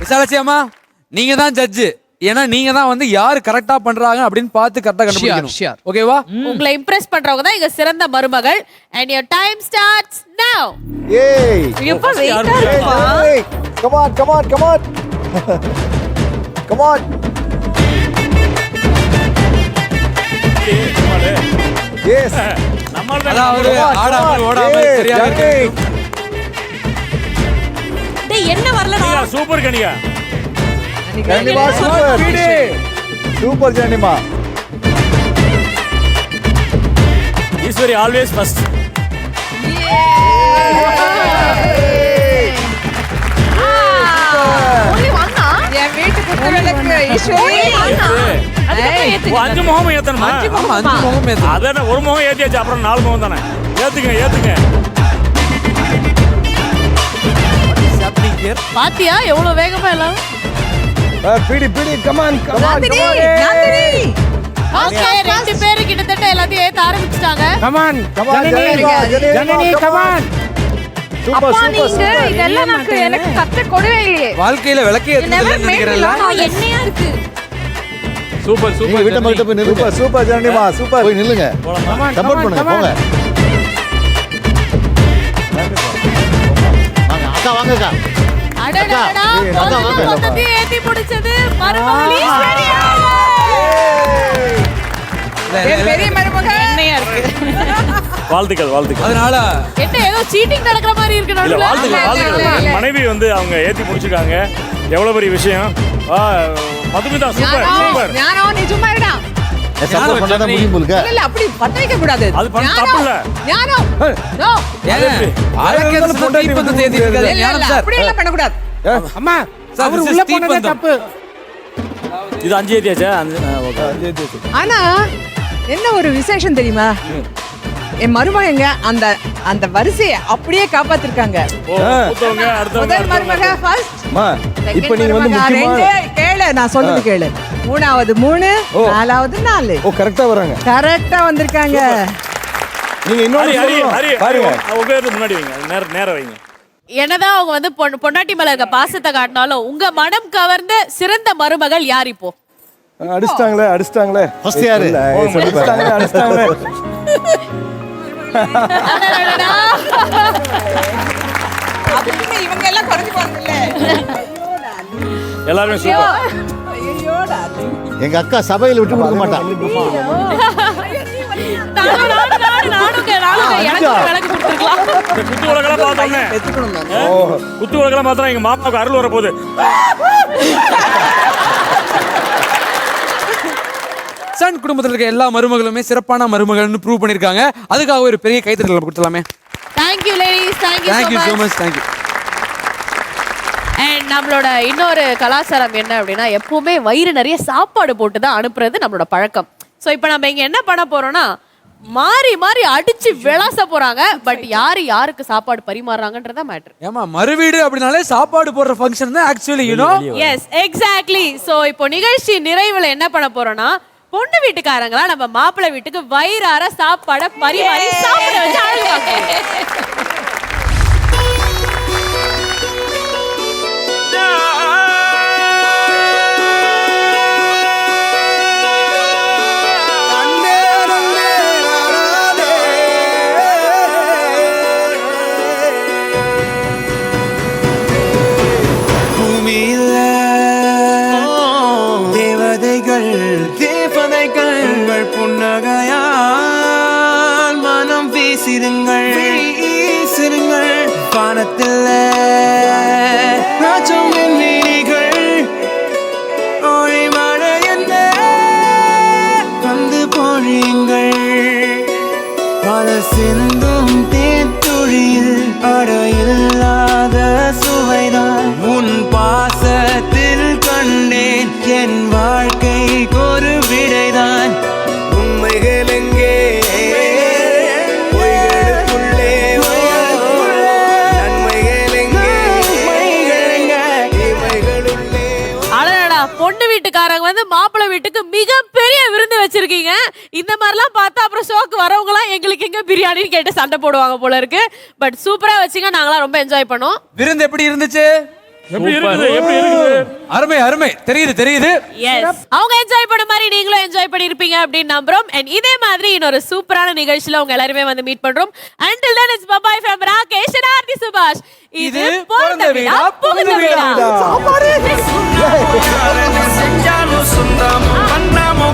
சலசியம்மா நீங்க தான் ஜட்ஜ். ஏன்னா நீங்க தான் வந்து யாரு கரெக்டா பண்றாங்க அப்படின்னு பார்த்து கரெக்டா கண்டுபிடிக்கணும். ஓகேவா? உங்களை இம்ப்ரெஸ் பண்றவங்க தான் இங்க சிறந்த மருமகள். And your time starts now. ஏய் இப்ப வெயிட்டா இருப்பா. come on come on come on come on yes அதாவது ஆடாமல் ஓடாமல் சரியா இருக்கு. டேய் என்ன வரலடா. சூப்பர் கனியா. ஜனிமா சூப்பர் சூப்பர் ஜனிமா. Eswari always first. ஓடி வாங்க. என் வீட்டுக்கு குரலுக்கு ஈஸ்வரி. அஞ்சு முகம் ஏத்தணுமா? ஆமா, 5 முகம் ஏத்தணும். அதானே ஒரு முகம் ஏத்தியாச்சு, அப்புறம் 4 முகம் தானே. ஏத்துங்க. பாத்தியா எவ்வளவு வேகமா எல்லாம். பிடி come on come on come on. Okay, 2 பேரு கிட்டத்தட்ட எல்லாத்தையும் ஏத்த ஆரம்பிச்சிட்டாங்க. come on Janani come on. Super super super. இதெல்லாம் எனக்கு கத்து கொடுவே இல்லையே. வாழ்க்கையில விளக்கே ஏத்துறதுன்னு நினைக்கிறேன்ல. என்னையா இருக்கு. சூப்பர் நீங்க விட்ட மகிட்ட போய் நில்லுங்க. சூப்பர் சூப்பர் ஜனனிமா சூப்பர். போய் நில்லுங்க. சப்போர்ட் பண்ணுங்க போங்க. அக்கா வாங்க அக்கா. அடடடடா, மொத்தத்தையும் ஏத்தி முடிச்சது மருமகள் ஈஸ்வரியா. பெரிய மருமக என்னையா இருக்கு. வாழ்த்துக்கள். அதனால என்ன ஏதோ சீட்டிங் நடக்கிற மாதிரி இருக்கு இல்ல, நடுவுல. வாழ்த்துக்கள். மனைவி வந்து அவங்க ஏத்தி முடிச்சிருக்காங்க. எவ்வளவு பெரிய விஷயம். மதுமிதா சூப்பர். ஞானோ நீ சும்மா இருடா. சப்போர்ட் பண்ணாத முடியும் போலுங்க. இல்ல அப்படி பத்த வைக்க கூடாது. அது பண்ண தப்பு இல்ல. ஞானோ நோ. அரக்கன் போட்டு இப்ப வந்து ஏத்தி இருக்காரு. ஞானம் சார். அப்படி எல்லாம் பண்ண கூடாது. அம்மா அவர் உள்ள போனதே தப்பு. இது 5 ஏத்தியாச்சா? ஓகே. ஆனா என்ன ஒரு விசேஷம் தெரியுமா? என் மருமகங்க அந்த அந்த வரிசையை அப்படியே காப்பாத்திருக்காங்க. மூத்தவங்க அடுத்தவங்க முதல் மருமக ஃபர்ஸ்ட். அம்மா இப்போ நீங்க வந்து முக்கியமா கேளு, நான் சொல்றது கேளு. மூணாவது 3, நாலாவது 4. ஓ கரெக்ட்டா வராங்க. கரெக்ட்டா வந்திருக்காங்க. நீங்க இன்னொரு பாருங்க. உங்க முன்னாடி வைங்க. நேரா வைங்க. என்னதான் அவங்க வந்து பொண்டாட்டி மேல இருக்க பாசத்தை காட்டினாலும் உங்க மனம் கவர்ந்த சிறந்த மருமகள் யார் இப்போ? அடிச்சிட்டாங்களே. ஃபர்ஸ்ட் யாரு? அடிச்சிட்டாங்களே. அடடடடா. அதுக்கு இவங்க எல்லாம் குறைஞ்சு போறதில்ல. எல்லாரும் சூப்பர். ஐயோடா. எங்க அக்கா சபையில விட்டு கொடுக்க மாட்டா. நானுங்க எனக்கு விளக்கு கொடுத்துருக்கலாம். குத்து விளக்கெல்லாம் பார்த்தோன்னே குத்து விளக்கெல்லாம் பார்த்தா எங்க மாமாவுக்கு அருள் வர போகுது. சன் குடும்பத்தில் இருக்க எல்லா மருமகளுமே சிறப்பான மருமகள்னு ப்ரூவ் பண்ணிருக்காங்க. அதுக்காக ஒரு பெரிய கைத்தட்டல் கொடுத்துலாமே. Thank you ladies. Thank you so much. Thank you. And நம்மளோட இன்னொரு கலாச்சாரம் என்ன அப்படின்னா எப்பவுமே வயிறு நிறைய சாப்பாடு போட்டு தான் அனுப்புறது நம்மளோட பழக்கம். ஸோ இப்போ நம்ம இங்க என்ன பண்ண போறோம்னா மாறி மாறி அடிச்சு விளாச போறாங்க. பட் யாருக்கு சாப்பாடு பரிமாறுறாங்கன்றதா மேட்டர். ஏமா மறுவீடு அப்படினாலே சாப்பாடு போடுற ஃபங்க்ஷன் தான் ஆக்சுவலி எஸ் எக்ஸாக்ட்லி. ஸோ இப்போ நிகழ்ச்சி நிறைவுல என்ன பண்ண போறோம்னா பொண்ணு வீட்டுக்காரங்களா நம்ம மாப்பிள்ளை வீட்டுக்கு வயிறார சாப்பாடை பரிமாறி சாப்பிட வச்சு அழகு பார்க்கணும். புன்னகையால் மனம் வீசிருங்கள் வானத்தில் ராஜம் நீர்கள் ஒளி மழை என்ன வந்து பொழியுங்கள் பல சிந்தும் தேத்துழியில் அடையில்லாத சுவைதான் உன் பாசத்தில் கண்டேன் என் வாழ்க்கைக்கு ஒரு விடைதான் உண்மைகள் எங்கே பொய்களுக்குள்ளே நன்மைகள் எங்கே இமைகளுள்ளே. அடடா, பொண்ணு வீட்டுக்காரங்க வந்து மாப்பிள்ளை வீட்டுக்கு மிகப்பெரிய விருந்து வச்சிருக்கீங்க. இந்த மாதிரிலாம் பார்த்தா அப்புறம் ஷோக்கு வரவங்களாம் எங்களுக்கு எங்க பிரியாணின்னு கேட்டு சண்டை போடுவாங்க போல இருக்கு. பட் சூப்பரா வச்சுங்க, நாங்களாம் ரொம்ப என்ஜாய் பண்ணோம். விருந்து எப்படி இருந்துச்சு? எப்படி இருக்குது அருமை அருமை, தெரியுது தெரியுது. எஸ், அவங்க என்ஜாய் பண்ண மாதிரி நீங்களும் என்ஜாய் பண்ணிருப்பீங்க அப்படின்னு நம்புறோம். அண்ட் இதே மாதிரி இன்னொரு சூப்பரான நிகழ்ச்சியில உங்க எல்லாருமே வந்து மீட் பண்றோம். Until then, it's bye from Rakesh and Aarti Subhash. இது பிறந்த வீடா புகுந்த வீடா? செஞ்சாலும் சொந்தமும் பண்ணாமோ